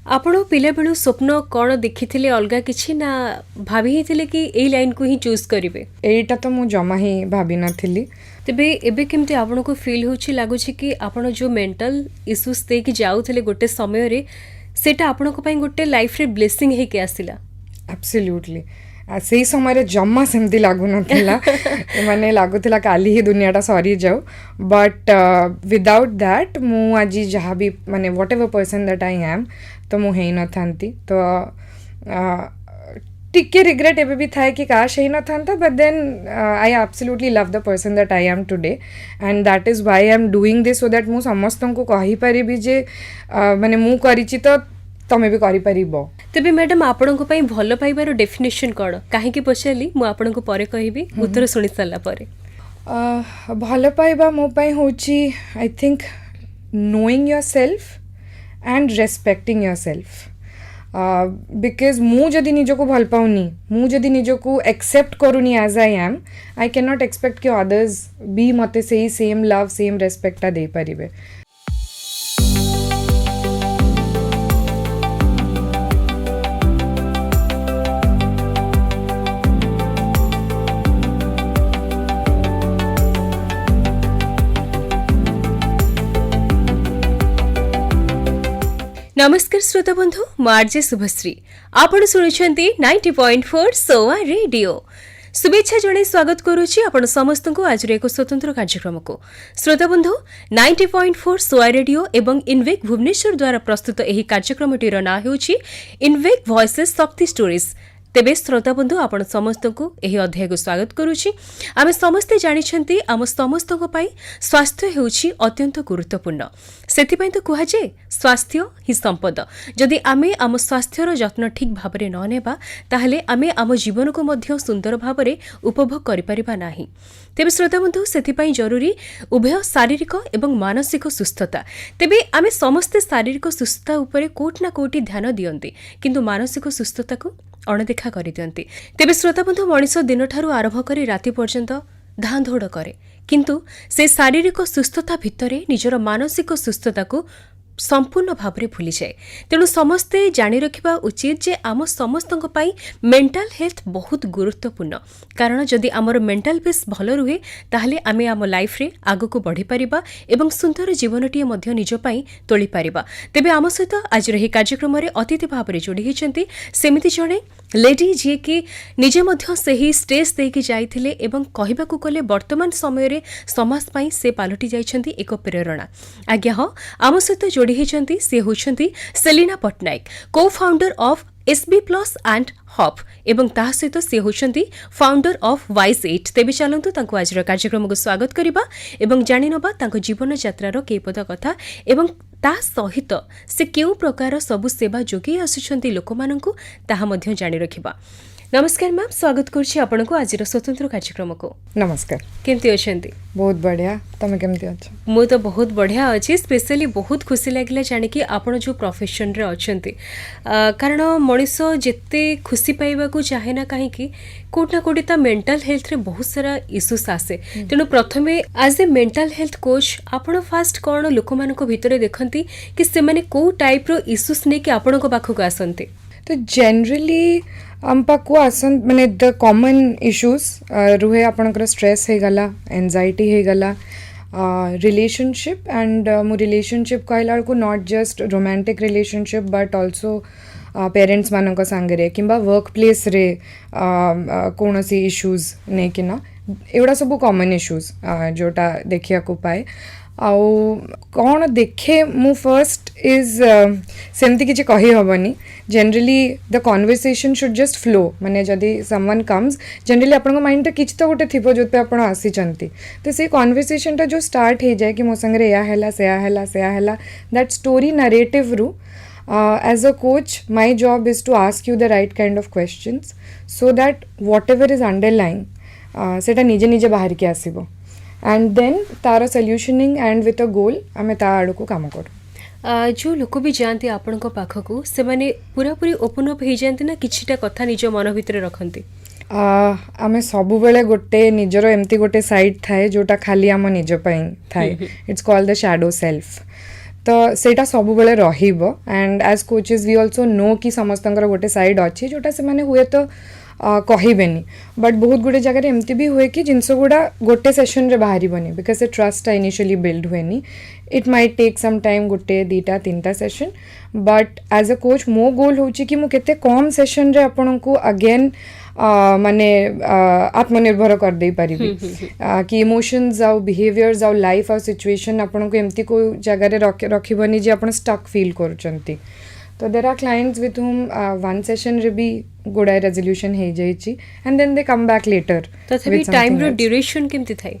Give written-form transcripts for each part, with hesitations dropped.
ଆପଣ ପିଲାବେଳୁ ସ୍ୱପ୍ନ କ'ଣ ଦେଖିଥିଲେ ଅଲଗା କିଛି ନା ଭାବିଥିଲେ କି ଏଇ ଲାଇନ୍କୁ ହିଁ ଚୁଜ୍ କରିବେ? ଏଇଟା ତ ମୁଁ ଜମା ହିଁ ଭାବିନଥିଲି। ତେବେ ଏବେ କେମିତି ଆପଣଙ୍କୁ ଫିଲ୍ ହେଉଛି, ଲାଗୁଛି କି ଆପଣ ଯେଉଁ ମେଣ୍ଟାଲ ଇସ୍ୟୁସ୍ ଦେଇକି ଯାଉଥିଲେ ଗୋଟେ ସମୟରେ ସେଇଟା ଆପଣଙ୍କ ପାଇଁ ଗୋଟେ ଲାଇଫ୍ରେ ବ୍ଲେସିଂ ହେଇକି ଆସିଲା? ଆବସଲ୍ୟୁଟଲି। ସେଇ ସମୟରେ ଜମା ସେମିତି ଲାଗୁନଥିଲା, ମାନେ ଲାଗୁଥିଲା କାଲି ହିଁ ଦୁନିଆଟା ସରିଯାଉ। ବଟ୍ ୱିଦାଉଟ୍ ଦ୍ୟାଟ୍ ମୁଁ ଆଜି ଯାହା ବି ମାନେ what ever person that I ଆମ୍ ତ ମୁଁ ହେଇନଥାନ୍ତି। ତ ଟିକେ ରିଗ୍ରେଟ୍ ଏବେ ବି ଥାଏ କି କାଶ ହେଇନଥାନ୍ତା, but then I absolutely love the person that I am today and that is why I am doing this, so that ମୁଁ ସମସ୍ତଙ୍କୁ କହିପାରିବି ଯେ ମାନେ ମୁଁ କରିଛି ତ ତମେ ବି କରିପାରିବ। ତେବେ ମ୍ୟାଡ଼ାମ୍ ଆପଣଙ୍କ ପାଇଁ ଭଲ ପାଇବାର ଡେଫିନେସନ୍ କ'ଣ? କାହିଁକି ପଚାରିଲି ମୁଁ ଆପଣଙ୍କୁ ପରେ କହିବି, ଉତ୍ତର ଶୁଣି ସାରିଲା ପରେ। ଭଲ ପାଇବା ମୋ ପାଇଁ ହେଉଛି I think knowing yourself and respecting yourself. Because ମୁଁ ଯଦି ନିଜକୁ ଭଲ ପାଉନି, ମୁଁ ଯଦି ନିଜକୁ एक्सेप्ट करूनी as I am, I can not expect कि अदर्स भी मते सेही सेम लव सेम रेस्पेक्टा दे पारिबे। नमस्कार श्रोता बंधु, मु आरजे शुभश्री। आपण शुणुछंती 90.4 सोआ रेडियो। शुभेच्छा जणे स्वागत करुछि आपण समस्त को आज एक स्वतंत्र कार्यक्रम को। श्रोता बंधु, 90.4 सोआ रेडियो एवं इनवेक भुवनेश्वर द्वारा प्रस्तुत एही कार्यक्रमटीर ना हेउछि इनवेक वॉइसेस शक्ति स्टोरीज। तेबे श्रोता बंधु, आपण समस्त को एही अध्याय को स्वागत करुछि। आमे समस्ते जानिछंती आम समस्त को पाई स्वास्थ्य हेउछि अत्यंत गुरुत्वपूर्ण। सेति पई तो कुहा जे स्वास्थ्य ही संपद। जदि आमे आम स्वास्थ्यर जत्न ठीक भाबरे न नेबा ताहले आमे आम जीवन को मध्य सुंदर भाबरे उपभोग करि परिबा नाही। तेबे श्रोता बंधु, सेति पई जरूरी उभय शारीरिक एवं मानसिक सुस्थता। तेबे आमे समस्ते शारीरिक सुस्थता उपरे कोट ना कोटी ध्यान दियंती, किंतु मानसिक सुस्थता को अणदेखा कर दियंती। तेबे श्रोता बंधु, मनीष दिन ठारू आरंभ करी राति पर्यंत धां धोड़ करे, किंतु से शारीरिक सुस्थता भितरे निजर मानसिक सुस्थता को संपूर्ण भावरे भूली जाए। तेणु समस्ते जानी रखिबा उचित जे आम समस्तक पई मेंटल हेल्थ बहुत गुरुत्वपूर्ण। कारण जदि आमर मेंटल पीस भल रुहे ताहले आमे आम लाइफ रे आगो को बढ़ी परिबा एवं सुंदर जीवनटीए मध्य निज पई तोली परिबा। तेबे आम सहित आज रही कार्यक्रम रे अतिथि भावरे जोड़ी हिचंती सेमिति जणे लेडी जी की निजे मध्य सही स्टेज देकी जाइथिले एवं कहिबाकू कले वर्तमान समय रे समाज पई से पालटी जाइछंती एक प्रेरणा। आज्ञा हो, आम सहित जोड़ी हिचंती से होछंती सेलिना पटनायक, को founder of SB plus and hop एवं ता सहित से होछंती फाउंडर ऑफ वाइज 8। तेबे चलंतु तांको आज कार्यक्रम को स्वागत करिबा एवं जानि नबा तांको जीवन यात्रार केपद कथा एवं ता सहित से केउ प्रकार सबु सेवा जोगी आसुछंती लोकमानंकु ताहा मध्य जानि रखिबा। नमस्कार मैम, स्वागत करछि आपनको आज स्वतंत्र कार्यक्रम को। नमस्कार। केमती अछंती? बहुत बढ़िया, तमे केमती अछ? मु तो बहुत बढ़िया अछि। स्पेशली बहुत खुशी लागिला जानि कि आपण जो प्रोफेशन रे अछंती, कारण मनीष जेते खुशी पाइबा को चाहे ना कहीं कि कोट ना कोटी ता मेंटल हेल्थ रे बहुत सारा इश्यूज आसे। तेणु प्रथमे as a mental health coach आपण फास्ट कोन लोकमान को भितरे देखंती कि से माने को टाइप रो इश्यूज ने कि आपण को पाखो आसंती? तो जनरली हम पाखु आसन माने द कॉमन इश्यूज रुहे आपनकर स्ट्रेस हे गला, एंजाइटी हे गला, रिलेशनशिप एंड मु रिलेशनशिप कहला को not just romantic relationship but also parents मानक सांगरे किंबा वर्क प्लेस रे कोनोसी इश्यूज ने किना एवडा सब कॉमन इश्यूज जोटा देखिया को पाए। आउ कौन देखे मु फर्स्ट इज सेमती किसी कही हेनी। Generally the conversation should just flow, माने जदि समवन कम्स जनरली आपन माइंड किछ तो गोटे थिबो जोते आपण आसीचंती, तो से कन्वर्सेशन टा जो स्टार्ट हे जाए कि मो संगे या हैला सेया हैला सेया हैला, दैट स्टोरी नरेटिव रु as a coach my job is to ask you the right kind of questions so that whatever is underlying सेटा निजे निजे बाहर के आसीबो एंड देन तार सॉल्यूशनिंग एंड विथ अ गोल आमे ता आड़ को काम करूँ। जो लोक भी जाती आपण पाखक से माने पूरा पूरी ओपन अप हो जाती ना किछिटा कथा निज मन भितर रखती? आमे सबु बेले गोटे निजर एमती गोटे साइड थाए जोटा खाली आम निज पई थाए। It's called the shadow self. तो सेटा सब बेले रहिबो and as coaches we also know कि समस्तंकर गोटे साइड अच्छी जोटा से माने हुए तो कहबेनी बट बहुत गुड़े जगह एमती भी हुए कि जिनस गुड़ा गोटे सेशन रे बाहरी बनी बिकज से ट्रस्ट इनिशियली बिल्ड हुए it might take some time गोटे दीटा तीनटा session but as a coach मो गोल होची कि मु केते कम सेशन रे आपन को अगेन माने आत्मनिर्भर कर दे पारिबी कि इमोशंस आउ बिहेवियर्स आउ लाइफ आउ सिचुएशन आपन को एमती को जगह रे रखिबनी जे आपन स्टक फील करूचंती तो there are clients with whom one session रे भी गुड़ाए रेजोल्यूशन हो जाइए and then they come back later तथापि टाइम रो ड्यूरेशन केमती थाई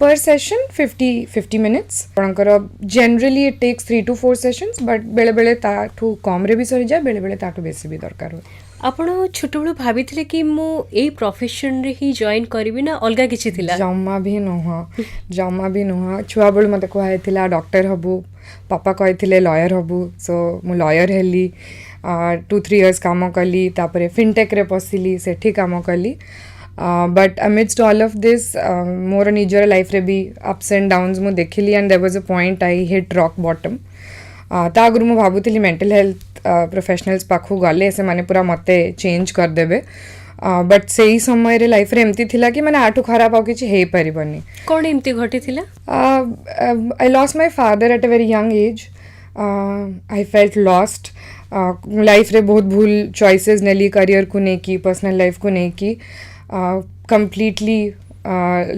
per session 50 minutes आपणकर generally it takes 3 to 4 sessions but बेले बेले ताठू कम रे भी सरी जाए बेले बेले ताठू बेसी भी दरकार हो आपण छोट बेलू भाभी कि मु ए प्रोफेशन रे ही जॉइन करबी ना अलगा किछि थिला जम्मा भी नुह छुआ बेलू मते कहै थिला डॉक्टर हबू पापा कहथिले लॉयर हबू सो मु लॉयर हेली 2-3 years काम कली तापरे फिनटेक रे पसिली सेठी काम कली but amidst all of this मोर निजर लाइफ रे भी अप्स एंड डाउन्स मु देखिली and there was a point I hit rock bottom ता आगुरु मु भाबुतिली मेंटल हेल्थ प्रोफेशनल्स पाखु गले से माने पूरा मते चेंज कर देबे बट सेही समय रे लाइफ रे एमती थिला कि माने आठु खराब आ किछि हेई परिबनी कोन एमती घटी थिला I lost my father at a very young age I felt lost life रे बहुत भूल चॉइसेस नेली करियर को नहीं की पर्सनल लाइफ को नहीं की completely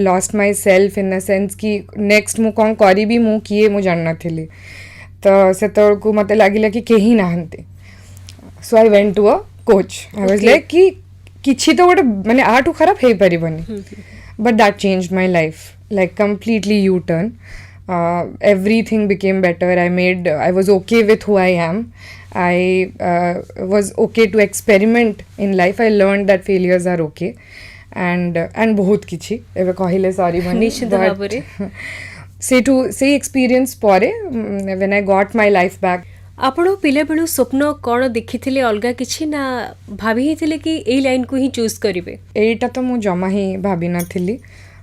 lost my self in the sense कि नेक्स्ट मु कौन करी मु किए मु जान नथिली तो से को मते लागिला कि केही नाहंती so I went to a coach I was like कि किछि तो गोटे माने आठु खराब हेई परिबनी but that changed my life like completely U turn everything became better. I was okay with who I am. I was okay to experiment in life. I learned that failures are okay. And बहुत किछि एबे कहिले sorry बनी निश्चित भाबरे से experience परे when I got my life back. आपण पिले बेलू स्वप्न कौन देखिथिले अलगा किछि ना भाभी हिथिले कि एई लाइन को ही चूज करिवे एटा तो मु जमा ही भाभी नथिली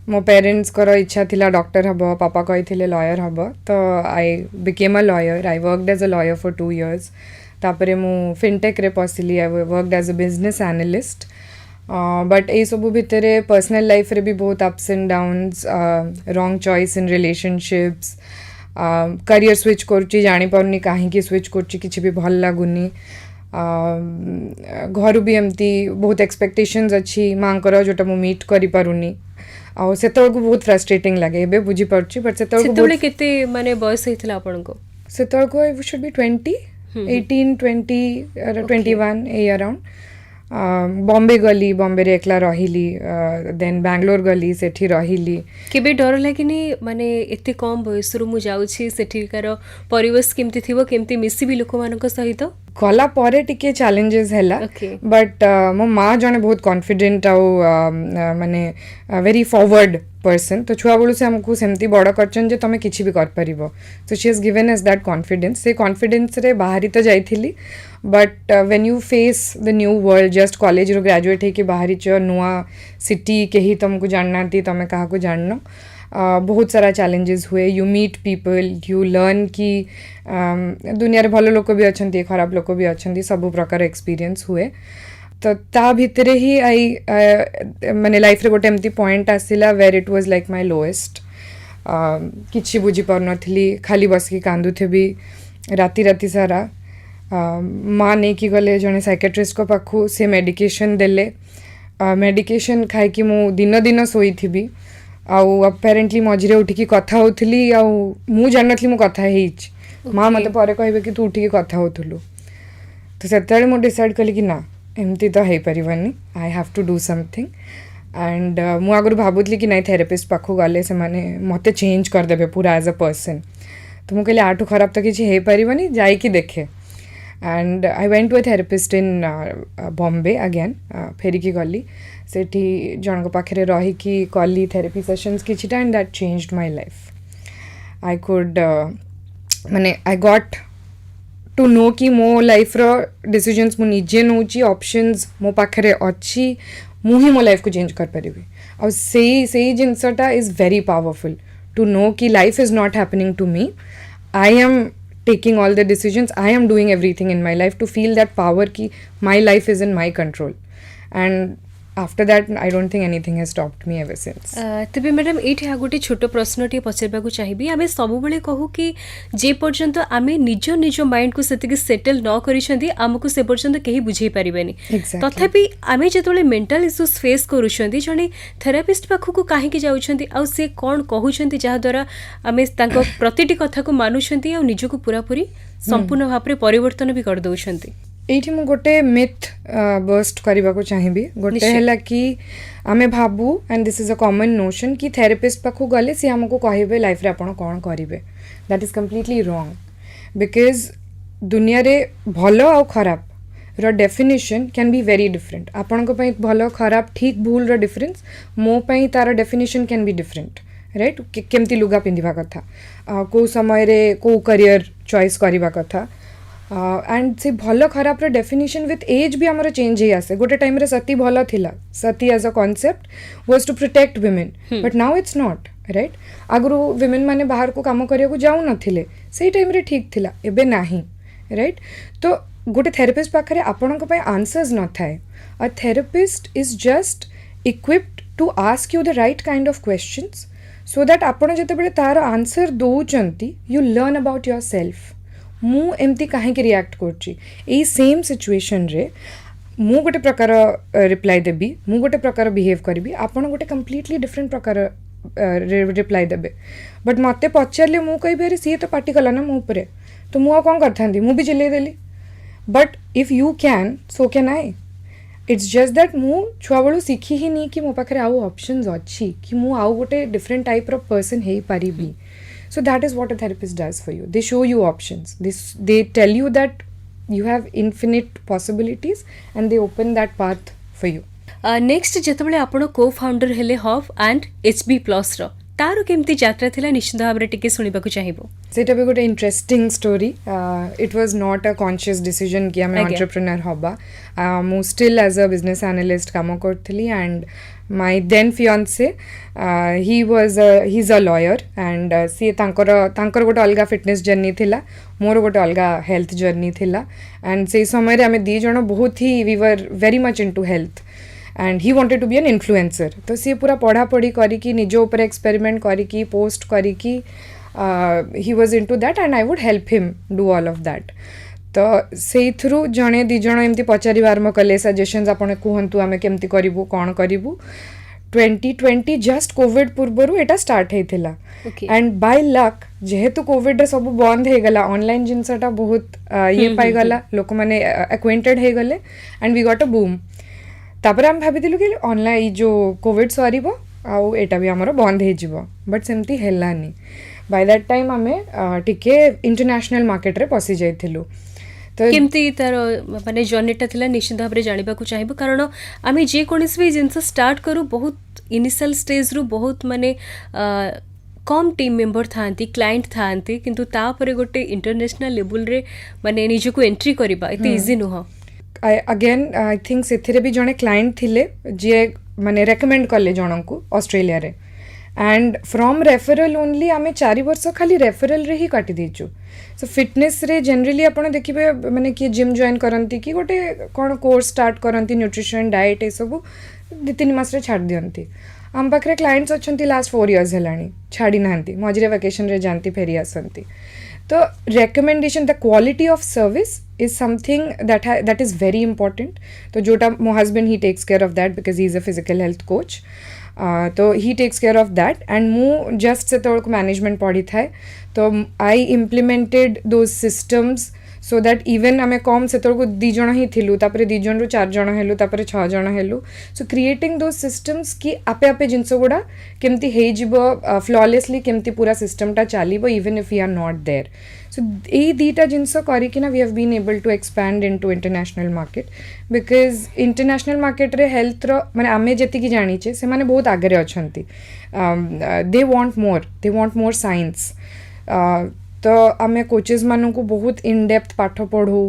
मो पेरेंट्स कर इच्छा थिला डॉक्टर हब पापा कही लॉयर हब तो I became a lawyer I worked as a lawyer for 2 years तापरे मु फिनटेक रे पसिली I worked as a business analyst but ए सब भितर पर्सनल लाइफ रे भी बहुत ups and downs wrong choice in relationships career switch करुच्ची जानी पारुनी कहीं स्विच करुच्ची किसी भी भल लगुनी घर भी एमती बहुत एक्सपेक्टेशंस अच्छी माँ को जोटा मु मीट करि पारुनी आ सेतल को बहुत फ्रस्ट्रेटिंग लगे एबे बुझी परची बट सेतल को केते माने बयस हेतला आपन को सेतल को I should be 18 20 21 A around Bombay गली बॉम्बे रे एकला रहिली देन बैंगलोर गली सेठी रहिली केबे डर लागिनी माने एते कम बयस रु मु जाउछि सेठीकार परिवेश केमती थिबो केमती मिसिबी लोक मानक सहित कला परे टिके चैलेंजेस हैला बट मो माँ जने बहुत कॉन्फिडेंट आउ माने वेरी फॉरवर्ड पर्सन तो छुआ बेलू से हमको सेमती बड़ करचन जे तमे किछि भी कर परिबो so she has given us that confidence से कॉन्फिडेंस रे बाहरी तो जाइथिली but when you face the new world just college रो ग्रेजुएट है कि बाहरी च नुआ सिटी के ही तुमको जाननाती तमे कहा को जाननो बहुत सारा चैलेंजेस हुए you meet people you learn कि दुनिया रे भलो लोक भी अछंती खराब लोक भी अछंती सब प्रकार एक्सपीरियंस हुए तो ता भितरे ही आई माने लाइफ रे गोटे एमती पॉइंट आसिला where it was like my lowest किछि बुझी पर नथली खाली बस की कांदु थेबी राती राती सारा माँ नहीं कि गले जने साइकेट्रिस्ट को पाखु से मेडिकेशन देले मेडिकेशन खाई कि मु दिन दिन सोई थी आउ अपेरेंटली मझिरे उठिकी कथा होथली आउ मु जाननथली मु कथा हेइच माँ मते परे कहबे कि तू उठिकी कथा होथलु तो सेतेले मु डिसाइड कली कि ना एमती तो हेई परिबनी I have to do something and मु आगु भाबुतली कि नहीं थेरेपिस्ट पाखु गले से माने मते चेंज कर देबे पूरा एज अ पर्सन तो मु कहले आठु खराब तो किछि हेई परिबनी जाई कि देखे and I went to a therapist in Bombay again फेरिकी गली सेठी जनक पाखे रहीकि कली थेरेपी सेशंस किछिटा and that changed my life I could माने आई गॉट टू नो कि मो लाइफ रो डिसीजंस मु निजे नौची ऑप्शंस मो पाखे अच्छी मु ही मो लाइफ को चेंज कर परिबी और सेही जिनसटा is very powerful to know कि life is not happening to me I am taking all the decisions. I am doing everything in my life to feel that power ki my life is in my control. And after that I don't think anything has stopped me ever since. ତେବେ madam ଏଇଠି ଆଉ ଗୋଟେ ଛୋଟ ପ୍ରଶ୍ନଟିଏ ପଚାରିବାକୁ ଚାହିଁବି ଆମେ ସବୁବେଳେ କହୁ କି ଯେ ପର୍ଯ୍ୟନ୍ତ ଆମେ ନିଜ ନିଜ ମାଇଣ୍ଡକୁ ସେତିକି ସେଟଲ୍ ନ କରିଛନ୍ତି ଆମକୁ ସେ ପର୍ଯ୍ୟନ୍ତ କେହି ବୁଝେଇ ପାରିବେନି Exactly. ତଥାପି ଆମେ ଯେତେବେଳେ ମେଣ୍ଟାଲ ଇସ୍ୟୁଜ୍ ଫେସ୍ କରୁଛନ୍ତି ଜଣେ ଥେରାପିଷ୍ଟ ପାଖକୁ କାହିଁକି ଯାଉଛନ୍ତି ଆଉ ସେ କ'ଣ କହୁଛନ୍ତି ଯାହାଦ୍ୱାରା ଆମେ ତାଙ୍କ ପ୍ରତିଟି କଥାକୁ ମାନୁଛନ୍ତି ଆଉ ନିଜକୁ ପୁରାପୁରି ସମ୍ପୂର୍ଣ୍ଣ ଭାବରେ ପରିବର୍ତ୍ତନ ବି କରିଦେଉଛନ୍ତି ଏଇଠି ମୁଁ ଗୋଟେ ମିଥ୍ ବର୍ଷ୍ଟ କରିବାକୁ ଚାହିଁବି ଗୋଟେ ନିଶ୍ଚୟ। ହେଲା କି ଆମେ ଭାବୁ and this is a common notion କି ଥେରାପିଷ୍ଟ ପାଖକୁ ଗଲେ ସିଏ ଆମକୁ କହିବେ ଲାଇଫ୍ରେ ଆପଣ କ'ଣ କରିବେ that is completely wrong because ଦୁନିଆରେ ଭଲ ଆଉ ଖରାପର definition can be very different ଆପଣଙ୍କ ପାଇଁ ଭଲ ଖରାପ ଠିକ୍ ଭୁଲର ଡିଫରେନ୍ସ ମୋ ପାଇଁ ତା'ର definition can B different right କେମିତି ଲୁଗା ପିନ୍ଧିବା କଥା କେଉଁ ସମୟରେ କେଉଁ କ୍ୟାରିୟର ଚଏସ୍ କରିବା କଥା एंड से भल खराब डेफिनेशन विथ एज भी आमर चेंज ही आसे गोटे टाइम रे सती भल थिला sati as a concept was to protect women but now it's not right आगु विमेन माने बाहर को काम करिया जाऊ नथिले सेही टाइम रे ठीक थिला एबे नाही राइट तो गोटे थेरेपिस्ट पाखरे आपणक पय आंसर्स न थाए a therapist is just equipped to ask you the right kind of questions so that आपण जेतेबेले तार आंसर दउचंती यू लर्न अबाउट योरसेल्फ मु एमती कहीं रिएक्ट कर सेम सिचुएशन रे मु गोटे प्रकार रिप्लाई देबी मु गोटे प्रकार बिहेव करी आपन गोटे कम्प्लीटली डिफरेंट प्रकार रिप्लाई देबे बट मते पचारे मु कहि अरे सी तो पार्टी कला ना मो उपरे तो मु कौन करथांती मु भी चिल्लै देली but if you can so can I it's just that मु छुआ बेलू शिखी ही नहीं कि मो पाखे आउ ऑप्शंस अच्छी कि मु आउ गोटे डिफरेंट टाइप रो पर्सन हे पारिबी. So that is what a therapist does for you. They show you options. They tell you that you have infinite possibilities and they open that path for you. Next जेतेबेले आपण को founder हेले हब and HB plus रो तार केमती यात्रा थिला निश्चित भाबरे टिके सुनिबाकू चाहिबो सेटा भी गोटे interesting story it was not a conscious decision कि आम एंटरप्रेन्योर हबा मु still as a business analyst काम करथली and my then fiance he is a lawyer and सी तांकर गोटे अलग फिटनेस जर्नी थिला मोर गोटे अलग हेल्थ जर्नी थिला एंड से समय आम दी जन बहुत ही we were very much into health and he wanted to be an influencer तो सी पूरा पढ़ापढ़ी करिकी निज ऊपर एक्सपेरिमेंट करिकी पोस्ट करिकी he was into that and I would help him do all of that तो से थ्रू जड़े दी जन एमती पचार आरंभ कले सजेशंस आपन कहतु आम केमती करूँ कौन करूँ 2020 जस्ट कोविड पूर्वर एटा स्टार्ट होता एंड बाय लक जेहेतु कोविड रे सब बंद हो गला ऑनलाइन जिनसटा बहुत ये पाईगला लोक मैंने एक्वेंटेड हो गले and we got a boom तापर आम भाभी कि ऑनलाइन जो कोविड सर आउ एटा भी आमर बंद हो बट सेमती हेलानी बाय दैट टाइम आम टिके इंटरनेशनल मार्केट रे पसी जाइथिलु तो केमती तार माने जर्नीटा थिला निश्चित भाबरे जानिबाकू चाहिबो कारण आमे जे कोनोसी भी जिंस स्टार्ट करू बहुत इनिशियल स्टेज रु बहुत माने कम टीम मेंबर थांती क्लाइंट थांती किंतु तापरे गोटे इंटरनेशनल लेवल रे माने निजको एंट्री करबा एते इजी नुह अगेन आई थिंक से भी जड़े क्लाइंट थिले जे माने रेकमेंड कले जन को ऑस्ट्रेलिया रे एंड फ्रॉम रेफरल ओनली आमे 4 वर्ष खाली रेफरल रे ही काटी देचु सो फिटनेस रे जनरली आपण देखिबे माने कि जिम जॉइन करंती कि गोटे कोन कोर्स स्टार्ट करंती न्यूट्रिशन डाइट ए सब 2-3 मास रे छाड़ दियंती आम पाखरे क्लाइंट्स अछंती लास्ट 4 इयर्स हेलानी छाड़ी नांती मझरे वेकेशन रे जानती फेरी आसंती तो recommendation the quality of service is something that is very important तो जोटा मो husband he takes care of that because he is a physical health coach तो he takes care of that and मु just से तोड़ को management पढ़ी था तो I implemented those systems so that even आमे कम से तोड़ को 2 जन ही थिलु तापरे 2 जन रु 4 जन हेलु तापरे 6 जन हेलु so creating those systems की आपे आपे जिनस गुड़ा केमती हे जिवो flawlessly केमती पूरा system टा चालीबो even if we are not there so ए दीटा जिनस करी कि ना we have been able to expand into international market because international market रे health रो माने आमे जति की जानी छे से माने बहुत आगे रे अछंती they want more science तो आमे कोचेस मानू को बहुत इन डेप्थ पाठ पढ़ू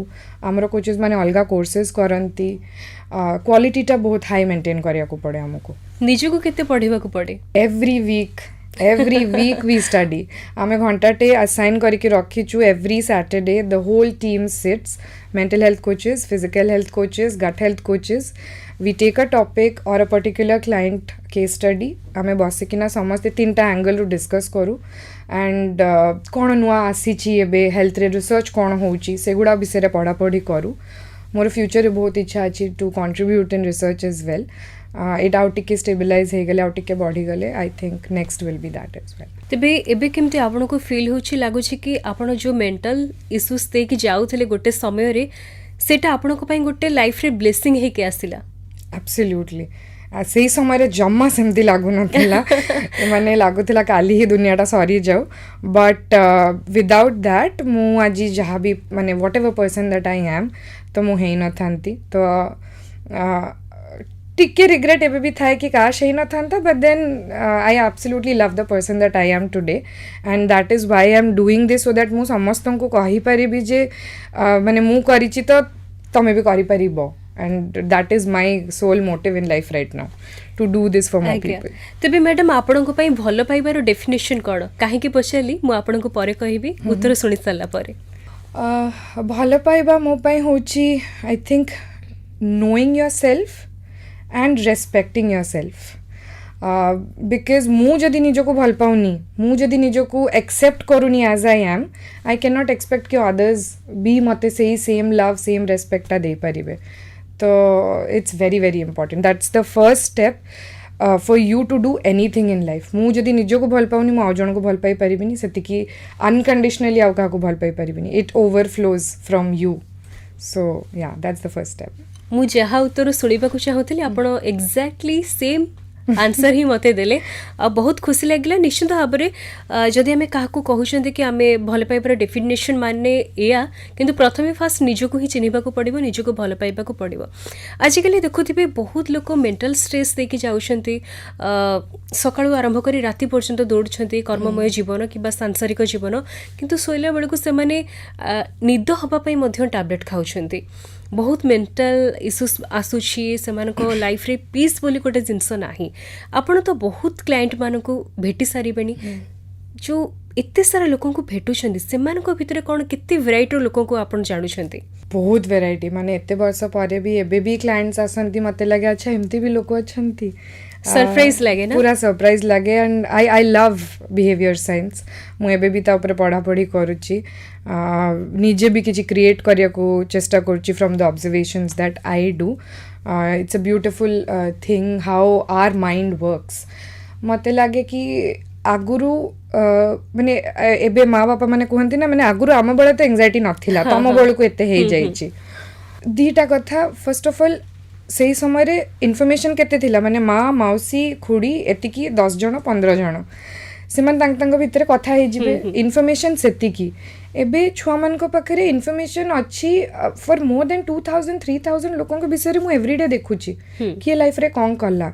आमर कोचेस माने अलगा कोर्सेज करंती क्वालिटीटा बहुत हाई मेंटेन करिया को पड़े हमको निजको केते पढ़िबा को पड़े every week every week we study. आमे घंटाटे assign करके रखीचु every Saturday. The whole team sits. Mental health coaches, physical health coaches, gut health coaches. We take a topic or a particular client case study. आमे बसिकिना समस्ते तीनटा angle रु discuss करू and कौन नुआ आसीची एबे हेल्थ रे रिसर्च कौन होउची सेगुड़ा विषय रे पढ़ा पढ़ी करू. मोर फ्यूचर रे बहुत इच्छा अछि to contribute in research as well. एटा आउ टिके स्टेबिलाइज हे गले आउ टिके बढ़ी गले I think next will be that as well. तेबे एबे केमती आपनको फील होची लागुची कि आपण जो मेंटल इश्यूज दे कि जाउथले गोटे समय रे सेटा आपनको पई गोटे लाइफ रे ब्लेसिंग हे के आसिला. एब्सोल्युटली से समय जम्मा सेमती लागू नथिला माने लागुथिला काली ही दुनियाटा सरी जाऊ बट विदाउट दैट मु आज जहाँ भी माने what ever person that I M तो मु हेई न थांती तो टिके रिग्रेट एबे भी थाए कि काश हेई न थांता but then I absolutely love the person that I am today and that is why I am doing this so that मु समस्तन को कहि परिबी जे माने मु करिछि तो तमे भी करि परिबो. And that is my sole motive in life right now to do this for more people. तेबे मैडम आपनको पई भलो पाइबार डेफिनेशन कोड काहे कि पछली मु आपनको परे कहिबी उत्तर सुनि सल्ला परे. भलो पाइबा मो पई होची I think knowing yourself and respecting yourself. Because मु जदि निजको भल पाऊनी मु जदि निजको एक्सेप्ट करूनी as I am I can not expect कि अदर्स भी मते से सेम लव सेम रेस्पेक्ट दे पारिबे. तो it's very very important that's the first step for you to do anything in life. मु जदि निजको भल पाऊनी मु आउ जन को भल पाई परिबिनी सेतिकी अनकंडीशनली आउ का को भल पाई परिबिनी. It overflows from you. So yeah that's the first step. मु जहा उत्तर सुनिबा को चाहूतली आपण एग्जैक्टली सेम आंसर ही मते देले आ बहुत खुशी लागला. निश्चित भाव में जदि आम क्या कहते कि आम भल पाइबार डेफिनेशन माने या किंतु प्रथमे फास्ट निजको ही चिन्हवा को पड़ो निजको भल पाइबा को पड़ो. आजिकल देखुथिबे बहुत लोक मेंटल स्ट्रेस देकी जाउछंती सकाळु आरंभ करी राति पर्यंत दौड़छंती कर्ममय जीवन कि सांसारिक जीवन किंतु सोइला बेलको से माने निद हबा पई मध्य टैबलेट खाउछंती. बहुत मेंटल इश्यूज आसुची सेमानको लाइफ रे पीस बोली गोटे जिनस नाही. आपण तो बहुत क्लाइंट मानकु भेटी सारिबेनी जो एते सारा लोकों को भेटुछंती सेमानको भितरे कोन केते वैरायटी लोकों को आपण जानुछंती. बहुत वैरायटी माने एते वर्ष परे भी एबे भी क्लाइंट्स आसंती मते लगे अच्छा एमती भी लोक अछंती. सरप्राइज लगे ना पूरा सरप्राइज लगे and I love behaviour science. मु एबे भी ता ऊपर पढ़ा पढ़ी करूची निजे भी किछि क्रिएट करिया को चेष्टा करूची from the observations that I do. It's a beautiful thing how our mind works. मते लागे कि आगुरु माने एबे माँ बापा माने कहती ना माने आगुरु आम बेले तो एंजाइटी नथिला तम बेल को एते हे जाइछि. दीटा कथा फर्स्ट ऑफ ऑल से समय इनफर्मेशन केते थिला माने माँ मौसी खुड़ी एतिकी 10 जन 15 जन से भितर कथा हो जिबे इनफर्मेशन सेतिकी. एबे छुआ मान को पाखरे इनफर्मेशन अच्छी फॉर मोर देन 2000 3000 लोकों के विषय मु एवरीडे देखुची कि लाइफ रे कौन कला.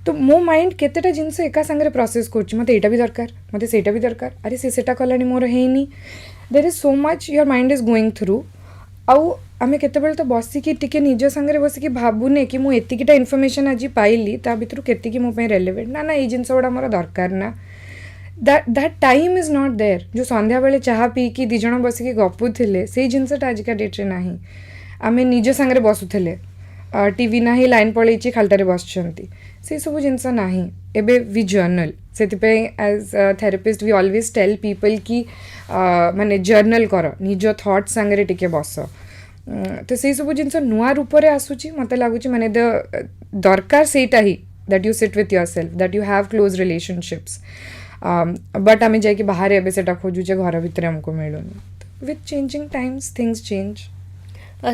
तो मो माइंड केतेटा जिनस एका संगे प्रोसेस करछि मते एटा भी दरकार मते सेटा भी दरकार अरे से सेटा कलानी मोर हेनी. There is so much your mind is going through. आउ आमे केतेबेल तो बसिकी टिके निज संगे बसिकी भाबुने कि मु एतिकीटा इनफर्मेशन आज पाइली ता भितरु केतिकी मो पे रेलेवेंट ना ना ए जिनस गुड़ा मोर दरकार ना. That time is not there. जो संध्या बेले चाह पी कि दी जण बसिकी गपुथिले से जिनसटा आजिका डेट रे नाही. आमे निज संगे बसुथिले टीवी नाही लाइन पळैची खालटारे बसछंती से सब जिनस नाही. एबे वी जर्नल से as therapist we always tell people कि माने जर्नल कर निज थॉट संगे टिके बस. तो से सब जिनस नुआ रूप रे आसुची मते लागुची माने द दरकार सेटा ही that you sit with yourself that you have close relationships. But आमे जाय कि बाहर एबे सेटा खोजुचे घर भितर हमको मिलुनी. With changing times things change.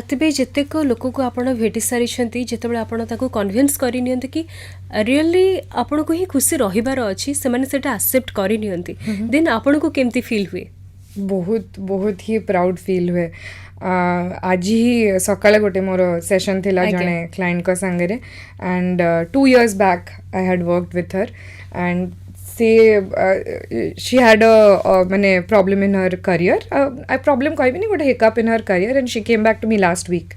तेबे जेतेक लोक को आपण भेटी सारी जितेबाला आपण ताको कन्विन्स करि नियंती कि रियली आपण को ही खुशी रहिबार अछि से माने सेटा एक्सेप्ट करि नियंती देन आपण को केमती फील हुए. बहुत बहुत ही प्राउड फील हुए. आज ही सकाळे गोटे मोर सेशन थिला जने क्लाइंट को संगे रे and 2 years back I had worked with her and she had a mane problem in her career. I problem कहबी नहीं गोटे hiccup in her career and she came back to me last week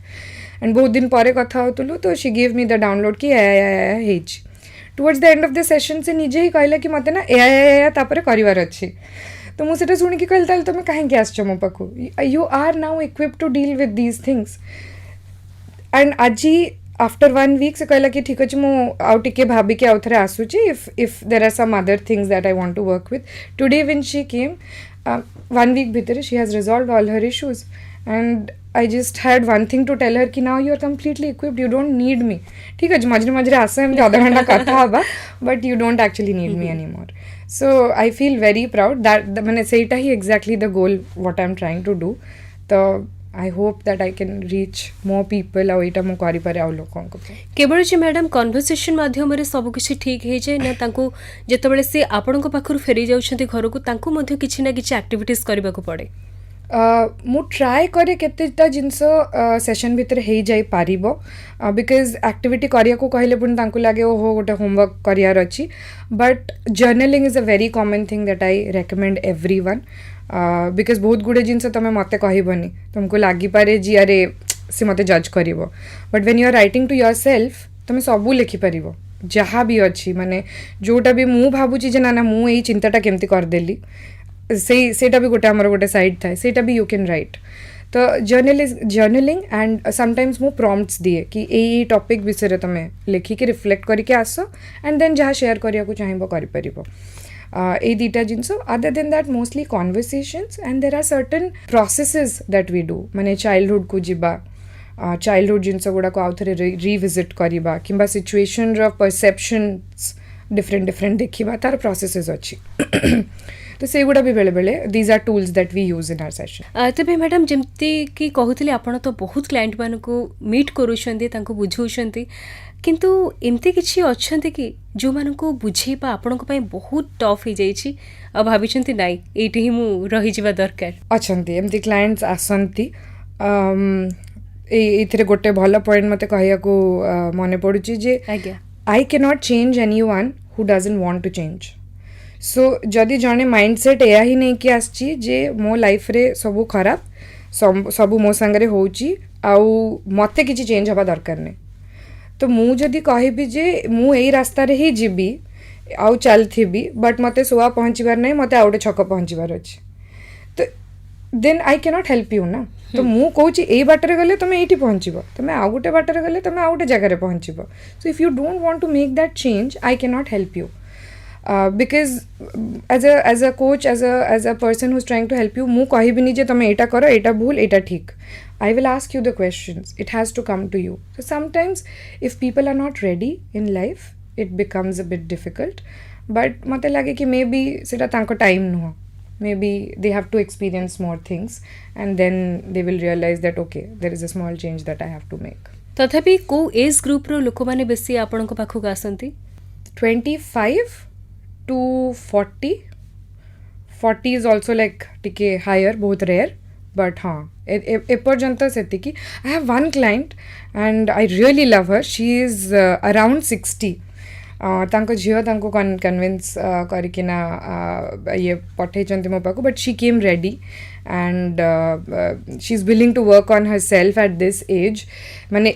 and बहुत दिन परे कथा होतलु तो she gave me the download कि hedge towards the end of the session से निजे ही कहला कि मते ना या तापर करिवार अछि तो मु सेटा सुनि कि कहल ताल तुम काहे आसछ मो पाखु you are now equipped to deal with these things and आज आफ्टर 1 वीक से कहला कि ठीक अच्छे मु आउ टिके भाभी के आउ थरे आसुची if there are some other things that I want to work with today when she came 1 week भितर she has resolved all her issues and I just had one thing to tell her कि now you are completely equipped you don't need me ठीक अच्छे मझे मझे आस एमती अधा घंटा कथा हबा but you don't actually need me any more so I feel very proud that मैंने सेटा ही exactly the goal what I am trying to do तो I hope that I can reach more people आउ एटा मु करि पारे आउ लोकन को केवल जे मैडम कन्वर्सेशन माध्यम रे सब किछि ठीक हे जे ना तांको जेतबेले से आपन को पाखरु फेरी जाउछंती घर को तांको मध्ये किछि ना किछि एक्टिविटीज करबा को पड़े मु ट्राए करे केतेटा जिनस सेशन भितर हे जाई पारिबो बिकॉज एक्टिविटी करिया को कहले पुन तांको लागे ओहो गोटे होमवर्क करियार अछि but journaling is a very common thing that I recommend everyone because बहुत गुड़े जिनस तुम मते कहबनी तुमको लगी पारे जी अरे से मते जज करिवो but when you are writing to yourself तुम सबू लिखि पारिवो जहाँ भी अच्छी माने जोटा भी मु भाबुची जे ना मु एई चिंताटा केमती कर देली सेटा भी गोटे आमर गोटे साइड थाए सेटा भी यू कैन राइट तो जर्नलिंग एंड समटाइम्स मु प्रॉम्प्ट्स दिए कि ए टॉपिक विषय तुम लिखिकी रिफ्लेक्ट करके आस एंड देन जहाँ शेयर करिया को चाहिए करिपरिबो ए दीटा जिनस other than that mostly conversations and there are certain processes that we do माने चाइल्डहुड को जीवा चाइल्डहुड जिनस गुड़ाक आउ थे रिविजिट करवा कि सिचुएशन परसेप्शंस डिफरेंट डिफरेंट देखा तार प्रोसेसेस अच्छी तो से गुड़ा भी बेले बेले these are tools that we use in our session तबे मैडम जेमती कि कहूली आपण तो बहुत क्लाइंट मान को मीट करूछंती तांको बुझाउछंती किंतु एमती किछि अछंती कि जो मान को बुझेबा आपण को पई बहुत टफ हो जाइछि आ भाबिछंती नाइ एठी ही मु रहि जिबा दरकार अछंती एमती क्लाइंट्स आसंती एथिरे गोटे भल पॉइंट मते कहया को मने पडुछि जे I can not change anyone who doesn't want to change so जदि जड़े माइंडसेट या ही नहीं कि आसची जे मो लाइफ रे सबू खराब सबू मो सांगरे होउची आउ मते किछि चेंज हवा दरकार नहीं तो मु जदि कहबी जे मु एई रास्ता रे ही जीबी आउ चलथिबी बट मते सोआ पहुंचीबार नहीं मते आउटे छक पहुंचीबार अछि तो then I can not help you ना तो मु कहूची एई बाटरे गले तुम एठी पहुंचीबो तुम आउ गोटे बाटरे गले तुम आउ गोटे जगह रे पहुंचीबो so if you don't want to make that change I can not help you because as a coach as a person who's trying to help you mu kahibini je tame eta karo eta bhul eta thik I will ask you the questions it has to come to you so sometimes if people are not ready in life it becomes a bit difficult but mate lage ki maybe seta tanko time no maybe they have to experience more things and then they will realize that okay there is a small change that I have to make तथापि को age group रो लोक माने बेसी आपण को पाखु आसंती 25 to 40 is also like टिके higher बहुत rare but हाँ एपर्यंत सेतिकी I have one client and I really love her she is around 60 तांको झियो तांको कन्विंस करकिना ये पठेचंती मो पाको but she came ready and she is willing to work on herself at this age माने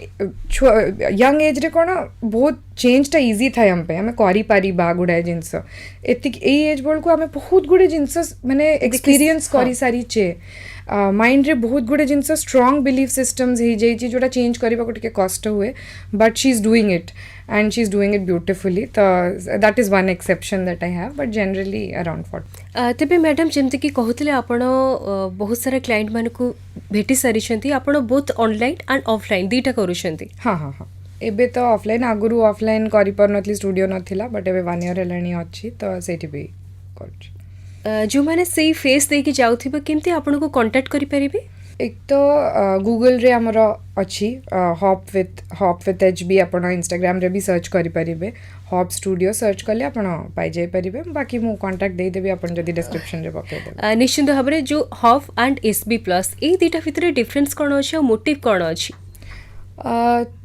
young age रे कोन बहुत चेंज टा इजी था हम पे हमें करी पारी बा गुडा जिंस एतिक ए एज बोल को हमें बहुत गुडे जिंस माने एक्सपीरियंस करी सारी चे माइंड रे बहुत गुडे जिंस स्ट्रांग बिलीफ सिस्टम्स हे जाई जोटा चेंज करबा को टिके कष्ट हुए but she is doing it and she's doing it beautifully so that is one exception that I have but generally around 40 तेबे मैडम जेमति कि कहउतले आपण बहुत सारा क्लाइंट मान को भेटी सारी छंती आपण बोथ ऑनलाइन एंड ऑफलाइन दीटा करूछंती हाँ हाँ हाँ एबे तो ऑफलाइन आगुरु ऑफलाइन करि पर नथली स्टूडियो नथिला बट एबे 1 ईयर हेलानी अछि तो सेठी भी करू जो माने सेही फेस दे कि जाउथिबो केमती आपण को कांटेक्ट करि परिबे एक तो गूगल रे आमर अच्छी हॉप विथ HB आप इंस्टाग्राम रे भी सर्च करि परिबे हॉप स्टूडियो सर्च कले आप पाई जाई परिबे बाकी मु कांटेक्ट दे देबी अपन जदी डिस्क्रिप्शन रे पके देबे निश्चित भाव में जो हॉप एंड SB प्लस ए दीटा भितर डिफरेंस कोन अछि और मोटिव कोन अछि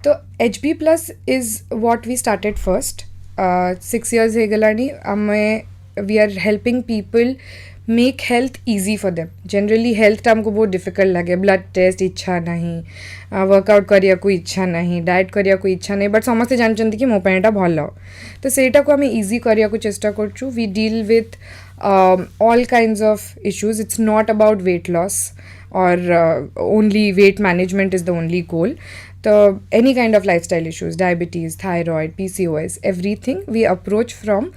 तो HB plus is what we started first 6 years हे गलानी हमें we are helping people make health easy for them. Generally health आमको बहुत डिफिकल्ट लगे, ब्लड टेस्ट इच्छा नहीं, वर्कआउट करिया को इच्छा नहीं, डाएट करिया को इच्छा नहीं, बट समस्ते जानते कि मो पाई एटा भल. तो सेटा को आम इजी करिया को चेष्टा करछु. We deal with all kinds of issues. It's not about weight loss or only weight management is the only goal. So any kind of lifestyle issues, diabetes, thyroid, PCOS, everything we approach from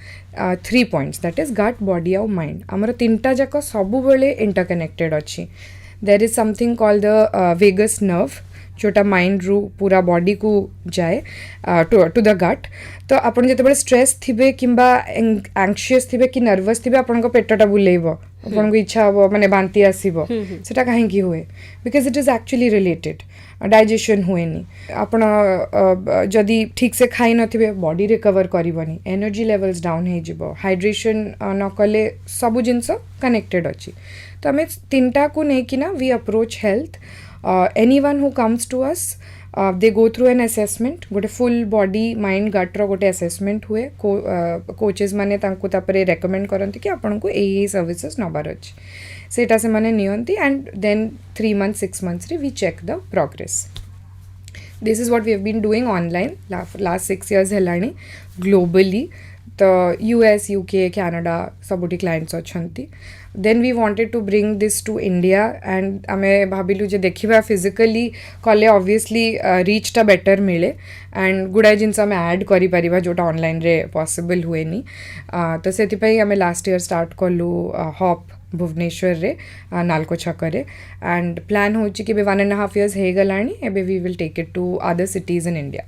3 points, that is gut, body और mind. ଆମର ତିନିଟା ଯାକ ସବୁବେଳେ interconnected ଅଛି. There is something called the vagus nerve जोटा mind रु पूरा body को जाए टू द गट. तो आपन जेतेबेले स्ट्रेस थिबे किंबा एंग्शियस थिबे कि नर्वस थिबे आपनको पेटटा बुलेइबो, आपनको इच्छा हबो माने बांती आसीबो. सेटा काहे की हुए? Because it is actually related. Digestion हुएनी. आपण जदि ठीक से खाई नथिबे बॉडी रिकवर करिवनी, एनर्जी लेवल्स डाउन हे जिवो, हाइड्रेशन न कले सब जिंस कनेक्टेड अछि. तो हमें तीनटा को नै कि ना we approach health. Anyone who comes to us, they go through an assessment. गोटे फुल बॉडी माइंड गट्र गोटे असेसमेंट हुए. कोचेस माने तांको तापरे रेकमेंड करती कि आपको ए सर्विसेस नबार अच्छी. सेटा से माने नियंती एंड देन 3 months 6 months रे we check the progress. This is what we have been doing online last 6 years हेलानी ग्लोबली. तो US, UK, Canada सबुटी क्लाइंट्स अच्छी. Then we wanted to bring this to India and आमे भाविलु जे देखिबा physically कले ऑब्वियसली रीचटा बेटर मिले एंड गुड़ाए जिनस आमे ऐड करि परिबा जोटा ऑनलाइन रे पॉसिबल हुएनी. तो सेति पई आमे लास्ट ईयर स्टार्ट कलु हॉप भुवनेश्वर रे नालको छकरे एंड प्लान होची कि 1.5 years हे गलानी. एबे we will take it to other cities in India.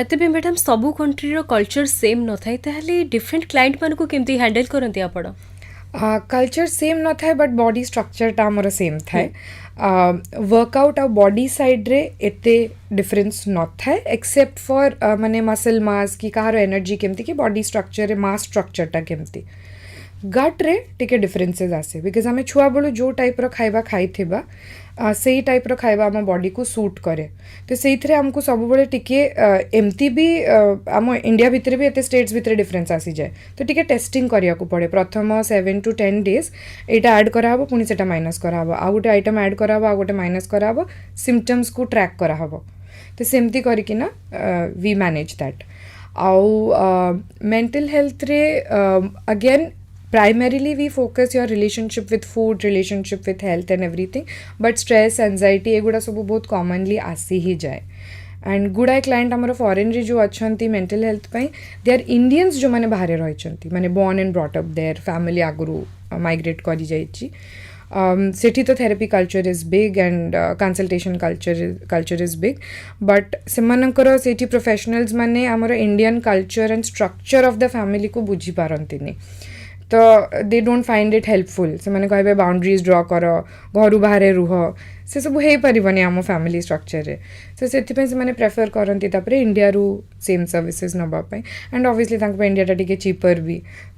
तेबे मैडम सबु कंट्री कल्चर सेम न थाए ताहले डिफरेंट क्लाइंट मानको केमती हैंडल करंती आपण? कल्चर सेम न थाए बट बॉडी स्ट्रक्चरटा आमर सेम थाए. वर्कआउट आ बॉडी साइड रे एते डिफरेंस न थाए एक्सेप्ट फॉर माने मसल मास कि कहार एनर्जी केमती कि बॉडी स्ट्रक्चर मास स्ट्रक्चरटा केमती. गट रे टिके डिफरेंसेस आसे बिकज आम छुआ बेलू जो टाइप रो खाइबा खाइथिबा से टाइप रो खाइबा आम बॉडी को सूट करे. तो से आमको सब बड़े टिके एमती भी आम इंडिया भितर भी एते स्टेट्स भितर डिफरेंस आसी जाए. तो टिके टेस्टिंग करिया को पड़े. प्रथम 7 to 10 days एटा ऐड कराहबो पुणी सेटा माइनस कराहबो, आ गोटे आइटम ऐड कराहबो, आ गोटे माइनस कराहबो, सिम्पटम्स को ट्रैक कराहबो. तो सेमती करिकिना वी मैनेज दैट. आउ मेंटल हेल्थ रे again primarily we focus your relationship with food, relationship with health and everything, but stress, anxiety एगुड़ा सब बहुत commonly आसी ही जाए. एंड गुड़ाए क्लाइंट आमर फॉरेन रे जो अच्छी मेंटल हेल्थ पाई दे आर इंडियंस जो मैंने बाहर रही माने born and brought up there family आगुरी माइग्रेट करी जाइछि. सेठी तो therapy culture is big and consultation culture is big but सेमानकर सेठी प्रोफेशनल्स माने आमर Indian culture and structure of the family को बुझी पारंतिनी. तो they don't find it helpful. से मैंने कहे बाउंड्रीज ड्र कर, घर बाहर रुह, से सब हो पारनी आम फैमिली स्ट्रक्चर रे. तो से प्रेफर करती इंडिया रू सेम सर्विसेज नापी एंड ऑब्वियसली इंडिया टे चीपर भी.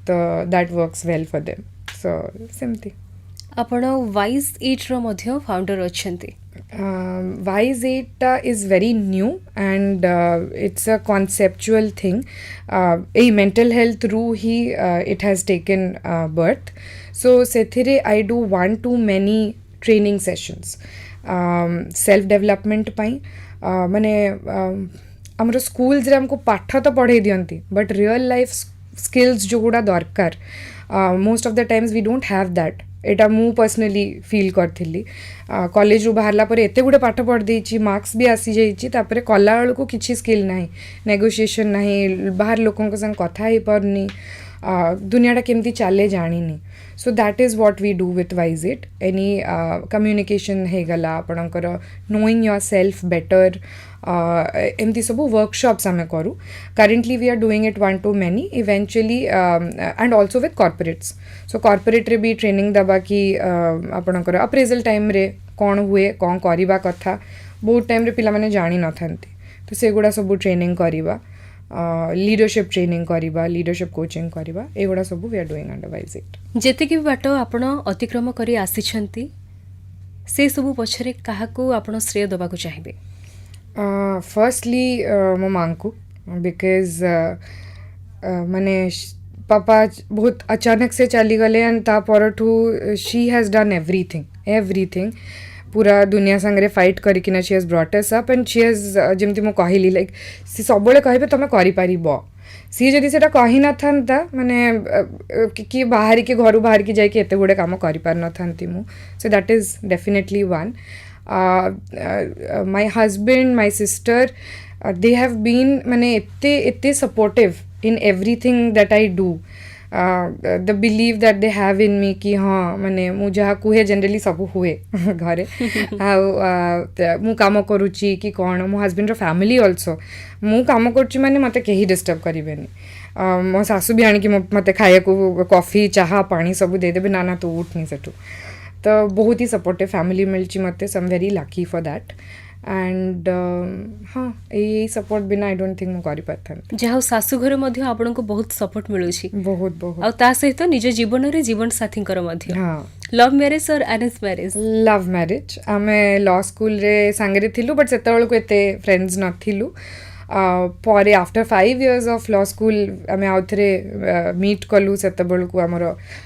तो that works well for them. So सेमती आपण वाइज ईट रो मध्य फाउंडर अच्छंती. Wise 8 is very new and it's a conceptual thing. A mental health ru hi it has taken birth. So sethire I do 1 to many training sessions. Self development pai mane amro schools रे हमको पाठ तो पढ़े दियंती but real life skills जो गुड़ा दरकार most of the times we don't have that. एटा मु personally feel करथिली. College रू बाहरला पर एते गुडे पाठ पढ़ देछि, मार्क्स भी आसी जाइछि, तापरे कला बेल को किछि स्किल नाही, नेगोशिएशन नाही, बाहर लोकन संग कथा ही परनी, दुनियाटा केमती चले जानिनी. So that is what we do with wise it. Any communication हे गला आपणकर नोइंग योर सेल्फ बेटर एमती सब वर्कशॉप्स आम करूँ. Currently we are doing it 1 to many eventually and also with corporates. So corporate रे भी ट्रेनिंग दबा कि आपणकर अप्रेजल टाइम रे कौन हुए कौन करवा कथा बहुत टाइम रे पिला माने जानी न थांती. तो से गुड़ा सब ट्रेनिंग करवा, लीडरशिप ट्रेनिंग करवा, लीडरशिप कोचिंग करवा, एगुड़ा सब we are doing under wise it. जेतिकी बाट आपण अतिक्रम करी आसिछंती से सब पछरे काहाकू आपण श्रेय दबाकू चाहिबे? फर्स्टली मो माँ को बिकज माने पापा बहुत अचानक से चली गले एंड ता परठू शी हैज़ डन एवरीथिंग पूरा दुनिया संगे फाइट करकिना she has brought us up and she has जमती मु कहली लाइक सी सबले कहबे तुम करिपारिबो सी जदि सेटा कहि न थांता माने कि बाहर के घर बाहर की जाके एते गुडे काम करि पार न थांती मु सो that is definitely one my husband my sister they have been माने एते supportive in everything that I do. The belief that they have in me कि हाँ माने मु जहाँ कुहे जनरली सब हुए घरे मु काम करुची कि कौन मो हस्बैंड फैमिली ऑल्सो मु काम करुची माने मते कहीं डिस्टर्ब करेंगे मो सासू भी आनिकी मते खाए को कॉफी चाहा पानी सब देदेवे ना तू उठनी सेठू तो बहुत ही सपोर्टिव फैमिली मिलची मते so I am very lucky for that and हाँ यही सपोर्ट बिना आई डोंट थिंक मु करि पाथन जहाँ शाशुघर मध्य आपनको बहुत सपोर्ट मिलुछि बहुत बहुत आ ता सहित निज जीवन रे जीवन साथी मध्य हाँ लव मैरिज और अरेंज मैरिज लव मैरिज आमे लॉ स्कूल रे सांगरे थिलु बट सेतबेल को एते फ्रेंड्स नथिलु पर after 5 years of law school आमे आउथरे मीट कलु सेतबेल को हमर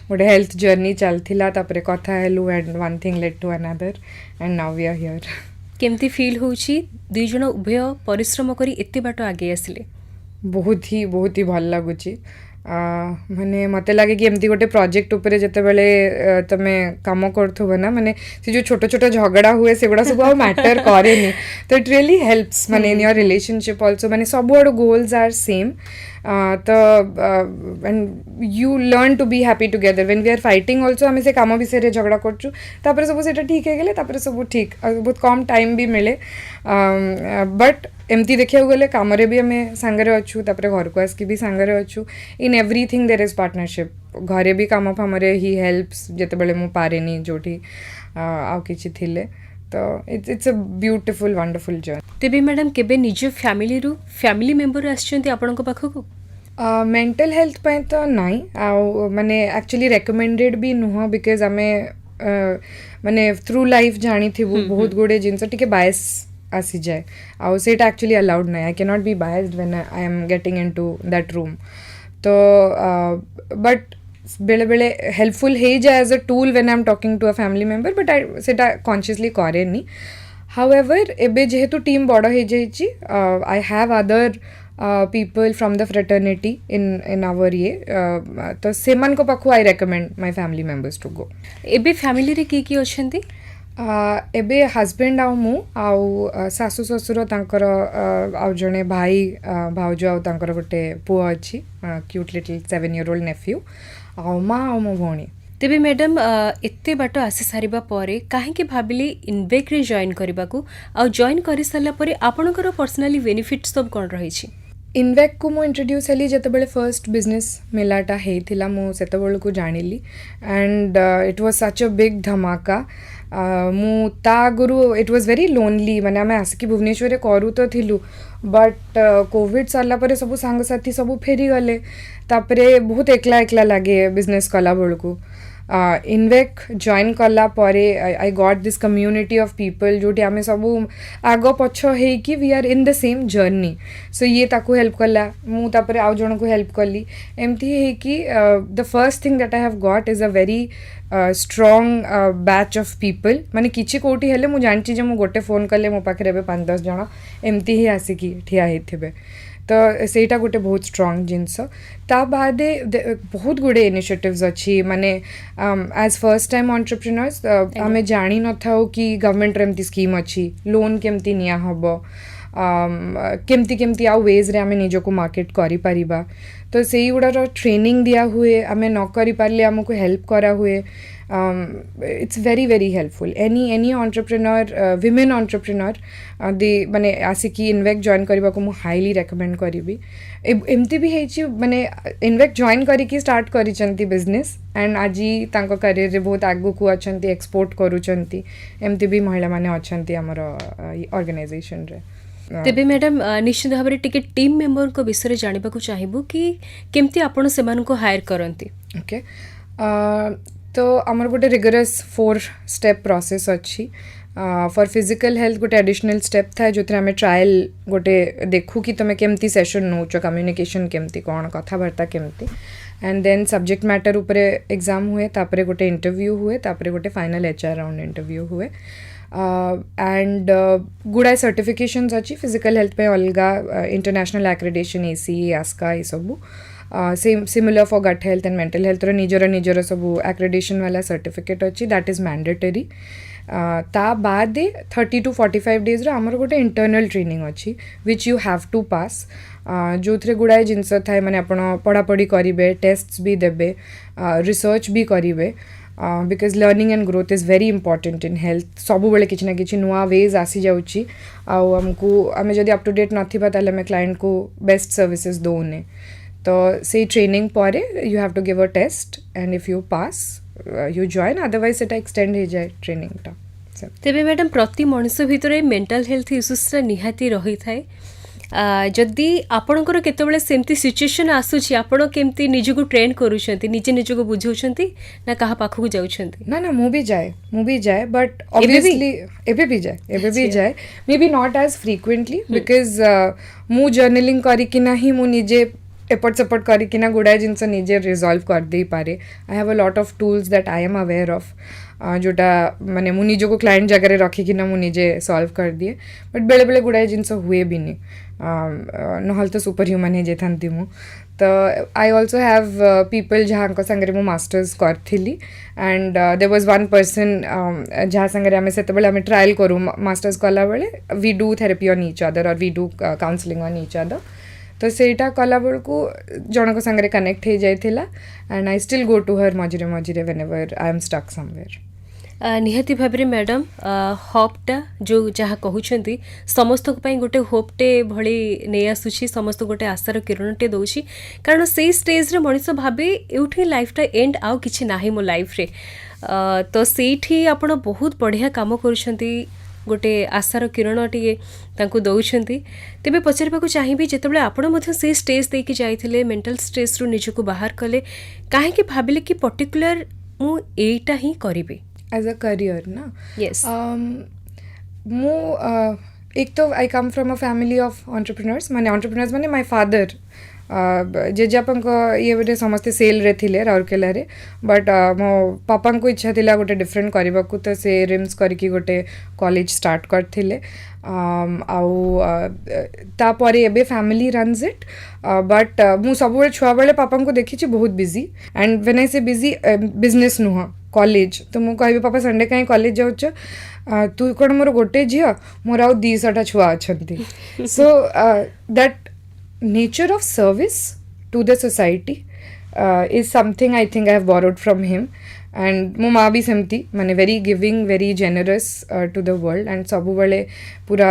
गोटे हेल्थ जर्नी चलथिला तापरे कथा हेलु and one thing led to another and now we are here केमती फील होउछि दुई जण उभय परिश्रम करी एते बाट आगे आसिले बहुत ही भल लगुची माने मते लगे कि एमती गोटे प्रोजेक्ट उपरे जते बेले तमे काम करथबो ना माने से जो छोटो छोटो झगड़ा हुए सेगुड़ा सब मैटर करेनी तो इट रियली हेल्प्स माने इन योर रिलेशनशिप आल्सो माने सब आड़ गोल्स आर सेम तो and you learn to be happy together when we are fighting also हमें से काम विषय रे झगड़ा करछु तापर सब सेटा ठीक हे गेले तापर सब ठीक बहुत कम टाइम भी मिले बट एमती देखिया गले काम रे भी हमें सांगरे अच्छु तापर घर को आसकी भी सांगरे अच्छु in everything there is partnership घरे भी काम हमरे ही हेल्प्स जते बेले मु पारेनी जोठी आ किछि थिले तो it's a beautiful wonderful journey तेबे मैडम केबे निज फैमिली रु फैमिली मेंबर आछंती आपन को पाखको मेंटल हेल्थ पे तो नाई माने एक्चुअली रेकमेंडेड भी नुह बिकॉज आमे माने थ्रू लाइफ जानी थी बहुत गुडे जिनस टिके बायस आसी जाए आउ सेटा एक्चुअली अलाउड ना I can not be biased when I am getting into that room तो बट बेले बेले हेल्पफुल हो जाए as a tool when I am talking to a family member but I सेटा कॉन्शियसली करेनी हाउएवर एबे जेहेतु टीम बड़ हो जाइछि I have other people from the fraternity in our ये तो सेमान को पाखु I recommend my family members to go एबे फैमिली रे की अछंती एबे हस्बैंड आउ मु आउ सासु ससुर तांकर आउ जने भाई भाउज आउ तांकर गोटे पुआ अछि क्यूट लिटिल 7-year-old नेफ्यू आउ माँ आउ मो भौणी तेबे मैडम एते बाट आसी सारिबा परे काहे भाबिले इनवेक रे जॉइन करबा को आ जॉइन करि साला परे आपनकर पर्सनली बेनिफिट सब कोन रही छी इनवेक को मु इंट्रोड्यूस हेली जतबेले फर्स्ट बिजनेस मेलाटा हेथिला मु सेतबेल को जानिली and it was such a big धमाका मु ता गुरु इट वाज वेरी लोनली माने आमे आसिकी भुवनेश्वर करू तो थिलु बट कोविड सरला परे सब सांग साथी सब फेरी गले तापरे बहुत एकला एकला लागे बिजनेस कला बेलकू इनवेक जॉइन कला परे I got this community of people जोटी आमे सब आग पछ हे कि we are in the same journey so ये ताकू हेल्प कला मु तापरे आउ जण को हेल्प कली एमती हे कि the first thing that I have got is a very strong batch of people माने किछि कोठी हेले मु जानछि जे मु गोटे फोन कले मो पाखरे बे 5-10 जण एमती ही आसिकी ठिया हेथिबे तो सेटा गोटे बहुत स्ट्रॉन्ग जिनस ता बादे बहुत गुडे इनिशिएटिव्स अच्छी माने एज फर्स्ट टाइम एंटरप्रेन्योर्स हमें जानी न थाओ कि गवर्नमेंट रे एमती स्कीम अच्छी लोन केमती निया हबो केमती केमती आउ वेज रे आमे निजो को मार्केट करि परिबा तो सेई गुडार ट्रेनिंग दिया हुए आमे न करि पारले हमको हेल्प करा हुए it's very helpful any entrepreneur women entrepreneur दे माने आसिकी इनवेक जॉइन करबा को मु हाईली रेकमेंड करबी एमती भी हेची माने इनवेक जॉइन करिकी स्टार्ट करिसंती बिजनेस एंड आजी तांको करियर रे बहुत आगु को अछंती एक्सपोर्ट करूचंती एमती भी महिला माने अछंती हमर ऑर्गेनाइजेशन रे तेबे मैडम निश्चित भाव में टिके टीम मेंबर को विषय जानिबा को चाहिबो कि केमती आपण सेमान को हायर करंती ओके तो आमर गोटे रिगरस 4 स्टेप प्रोसेस अच्छी फॉर फिजिकल हेल्थ गोटे एडिशनल स्टेप था जो आम ट्रायल गोटे देखू कि तुम केमती सेशन नौच कम्युनिकेशन केमती कौन कथबार्ता केमती एंड देन सब्जेक्ट मैटर उपरे एग्जाम हुए तापरे गोटे इंटरव्यू हुए तापरे गोटे फाइनल HR राउंड इंटरव्यू हुए एंड गुड़ाए सर्टिफिकेशंस अच्छी फिजिकल हेल्थ पे अलगा इंटरनेशनल एक्रेडिटेशन ACE ASCA ये सबू similar for gut health and mental health निजर सब एक्रेडिटेशन वाला सर्टिफिकेट अच्छी दैट इज मैंडेटरी ता बाद 30 to 45 डेज आमर गोटे इंटरनल ट्रेनिंग अच्छी विच यू हैव टू पास जो थे गुड़ाए जिनस थाए मैंने आप पढ़ापढ़ी करेंगे टेस्ट भी देवे रिसर्च भी करेंगे because learning and growth is very important in health सब बेले किसी ना कि नुआ वेज आसी जाऊँगी आमको आम जब अप टू डेट नथिबा ताले आम क्लाइंट को बेस्ट सर्विसेज दौने तो से ट्रेनिंग पर you have to give a test and if you pass you join otherwise से एक्सटेंड हो जाए ट्रेनिंगटा तेबे मैडम प्रति मनुष्य भितर मेंटल हेल्थ इश्यूसटा निहाती रही थाए जदि आपणकर केतबेले सेमती सिचुएशन आसुची आपण केमती निजको ट्रेन करूछंती निजे निजको बुझाउछंती ना कहा पाखु जाउछंती ना मु भी जाए बट ऑब्वियसली एबे भी जाए may be not as frequently because मु जर्नलिंग करिकिना ही मु निजे एपट सेपट करिकिना गुड़ाए जिनस निजे रिजॉल्व कर दे पारे I have a lot of tools that I am aware of जोटा माने मु निजको क्लाइंट जगह रखिकिना मु निजे सॉल्व कर दिए बट बेले बेले गुड़ाए जिनस हुए भी नहीं नहल तो सुपर ह्यूमन हे जेथांती मु तो आई ऑल्सो हैव पीपल जहाँ संगे मु मास्टर्स करी and there was one person जहाँ संगे आम से आम ट्रायल करूँ मास्टर्स कला बेले we do therapy on each other और we do counselling on each other तो सेटा कला बेलू जनक संगे कनेक्ट हो जाइथिला and I still go to her मझिरे मझिरे whenever I am stuck somewhere निहाती भाव में मैडम होपटा जो जहाँ कहते समस्त गोटे होपटे भली नहीं आसूसी समस्त गोटे आशार किरणटे दौर कारण से स्टेज रे मनीष भावे ये लाइफटा एंड आउ कि ना मो लाइफ रे तो से आप बहुत बढ़िया कम कर गोटे आशार किरण टे दौरान तेरे पचार चाहिए जिते आपण से स्टेज देकी जाइए मेंटल स्ट्रेस रु निजको बाहर कले कहीं भाविले कि पर्टिकुलर मुझा ही करी एज अ करियर ना Yes. एक तो I come from a family of entrepreneurs माने माय फादर जेजेपा ये समस्ते सेल रे थिले राउरकेला रे बट मो पापा को इच्छा थिला गोटे डिफरेंट करबा को तो से रिम्स करके गोटे कॉलेज स्टार्ट करथिले तापर एबे फैमिली रन्स इट बट मु सब छुआ बेले पापा को देखी बहुत बिजी एंड व्हेन आई से बिजी बिजनेस नुह कॉलेज तो मु कहबी पापा संडे कहीं कॉलेज जाऊच तू कौन मोर गोटे झील मोर आउ 200 छुआ अच्छा so that nature of service to the society is something I think I have borrowed from him and mo maa bhi semti mane very giving very generous to the world and sabu bale pura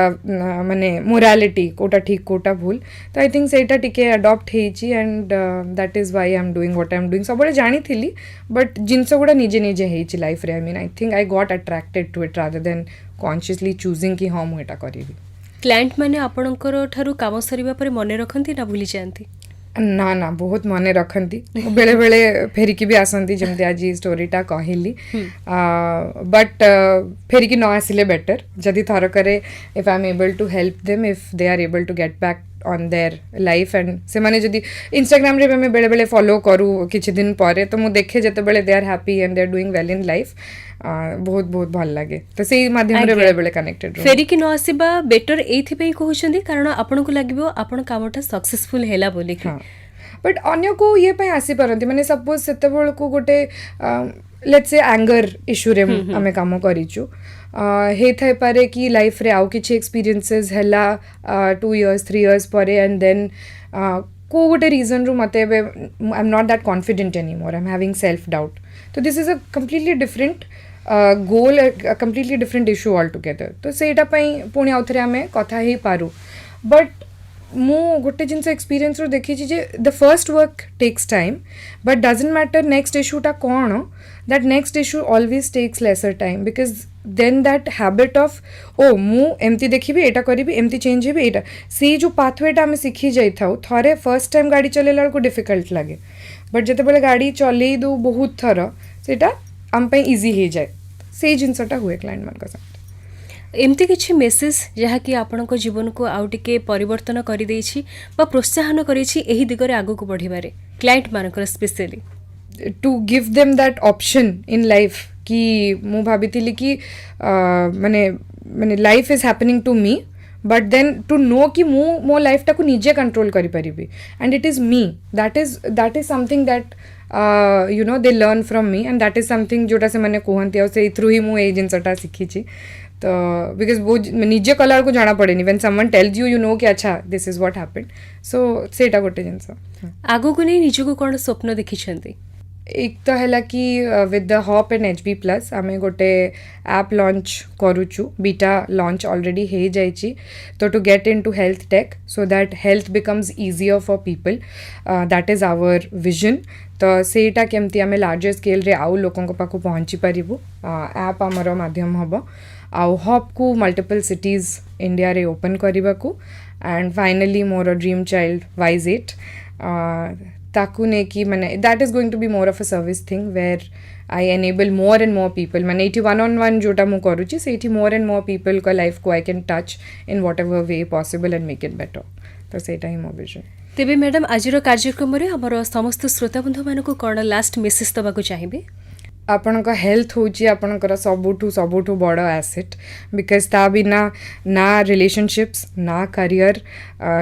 mane morality kota thik kota bhul तो I think seita tike adopt heichi and that is why I am doing what I am doing sabu bale jani thili but jinso guda nije nije heichi life re I mean I think I got attracted to it rather than consciously choosing ki ha mu eta karibi client मैंने आपणकर ठारू काम सरिबा परे मने रखंती ना भूली जाती ना बहुत मने रखती बेले बेले फेरिकी भी आसती जमती आज स्टोरीटा कहली बट फेरिकी न आसिले बेटर जदि थरकरे if I am able to help them if they are able to get back on their life and से माने जदि इंस्टाग्राम रे मैं बेले बेले फॉलो करूँ किछि दिन परे तो मु देखे जते बेले they are happy and they are doing well in life बहुत बहुत भल लगे तो से माध्यम रे बेले बेले कनेक्टेड फेरिकी न आसीबा बेटर एथि पई कहउछंदी कारण आपन को लागबो आपन कामटा सक्सेसफुल हेला बोली कि बट अन्य को ये पे आसी परंती माने सपोज सेते बेल को गोटे लेट्स से एंगर इश्यू रे हमें काम करिचु हे थाई पारे कि लाइफ रे आउ किछि एक्सपीरियंसेस हला 2 years 3 years परे एंड देन को गोटे रीजन रु मते I am not that confident anymore I am having self doubt तो this is a completely different goal completely different issue all together तो सेटा पई पुणी आउथरे आमे कथा ही पारू बट मु गोटे जिनस एक्सपीरियंस रो देखी जे the first work takes time but doesn't matter next इश्यूटा कौन that next issue always takes lesser time because then that habit of ओ मु एमती देखी एटा करी एमती चेंज हे एटा से जो पाथवेटा आम शिखी जाइथाउ थरे फर्स्ट टाइम गाड़ी चलेला को डिफिकल्ट लगे बट जिते बेले गाड़ी चलई दो बहुत थर सेटा आम पे इजी हो जाए से जिनसटा हुए क्लाइंट मान साथ एमती किछि मेसेज जहाँकि आपणको जीवन को आउ टिके परिवर्तन करिदेछि बा प्रोत्साहन करिछि एही दिगरे आगु को बढ़िबारे क्लाइंट मानकर specially to give them that option in life कि ମୁଁ ଭାବିଥିଲି କି ମାନେ life is happening to me but then to know कि ମୁଁ ମୋ ଲାଇଫଟାକୁ ନିଜେ କଣ୍ଟ୍ରୋଲ କରିପାରିବି and it is me that is something that you know they learn from me and that is something जोटा ସେମାନେ କୁହନ୍ତି ଆଉ ସେଇଥିରୁ ହିଁ ମୁଁ ଏଇ ଜିନିଷଟା ଶିଖିଛି ତ बिकज वो ନିଜେ कला को जाना पड़ेनी when someone tells you you know कि अच्छा this is what happened so ସେଇଟା ଗୋଟେ ଜିନିଷ आगु को नहीं निजको कोन स्वप्न देखिछंती एक तो है कि with the hop and HB plus आम गोटे ऐप लॉन्च करुचु बीटा लॉन्च ऑलरेडी हो जाइए तो to get into health tech so that health becomes easier for people that is our vision तो सेटा केमती आम लार्जर स्केल रे आउ लोकों पाखु पहुँची पारिबु ऐप आमर माध्यम हम आउ हॉप को मल्टीपल सिटीज इंडिया रे ओपन करने को and finally more dream child वाइज8 ताकू ने कि माने that is going to be more of a service thing where I enable more and more people माने एटी 1-on-1 जोटा मु करूची सेठी मोर एंड मोर पीपल का लाइफ को I can touch in whatever way possible and make it better तो सेटा ही मो विजन तेबे मैडम आजिर कार्यक्रम रे हमर समस्त श्रोता बंधु मानको कोन लास्ट मेसेज दबाकू चाहिबे आपणक हेल्थ होची आपणकर सबुठू बड़ एसेट बिकज ता बिना ना रिलेशनशिप्स ना करियर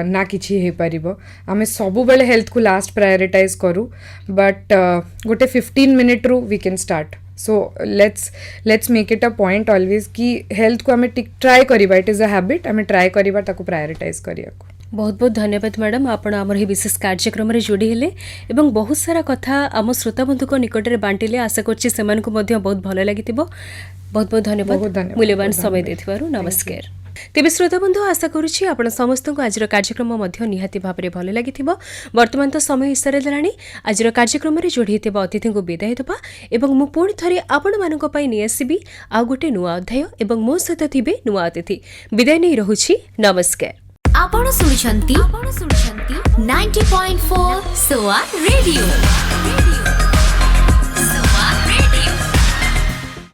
ना किछि हे परिबो आमे सबु बेले हेल्थ को लास्ट प्रायोरिटाइज करू बट गोटे 15 मिनिट रु we can start so let's make it a point always कि हेल्थ को आमे ट्राई करिबा इट इज अ हैबिट आमे ट्राई करिबा ताको प्रायोरिटाइज करिया को बहुत बहुत धन्यवाद मैडम आपण आमर ही विशेष कार्यक्रम रे जोड़ी हेले एवं बहुत सारा कथा आम श्रोता बंधु को निकट रे बांटिले आशा करछि सेमान को मध्य बहुत भल लागितिबो बहुत बहुत धन्यवाद मूल्यवान समय देथिबारु नमस्कार तेबे श्रोता बंधु आशा करुछि आपण समस्त को आजिर कार्यक्रम मध्य निहाती भाबरे भल लागिथिबो वर्तमान तो समय इसारे देलानी आजिर कार्यक्रम रे जोड़ी हेतबा अतिथि को विदाय देबा एवं मु पुणी थरे आपण मानको पई नि आसीबी आ गोटे नुआ अध्याय एवं मो सहित थिबे नुआ अतिथि विदाय नै रहुछि नमस्कार आपण सुनुछंती 90.4 सोआ रेडियो।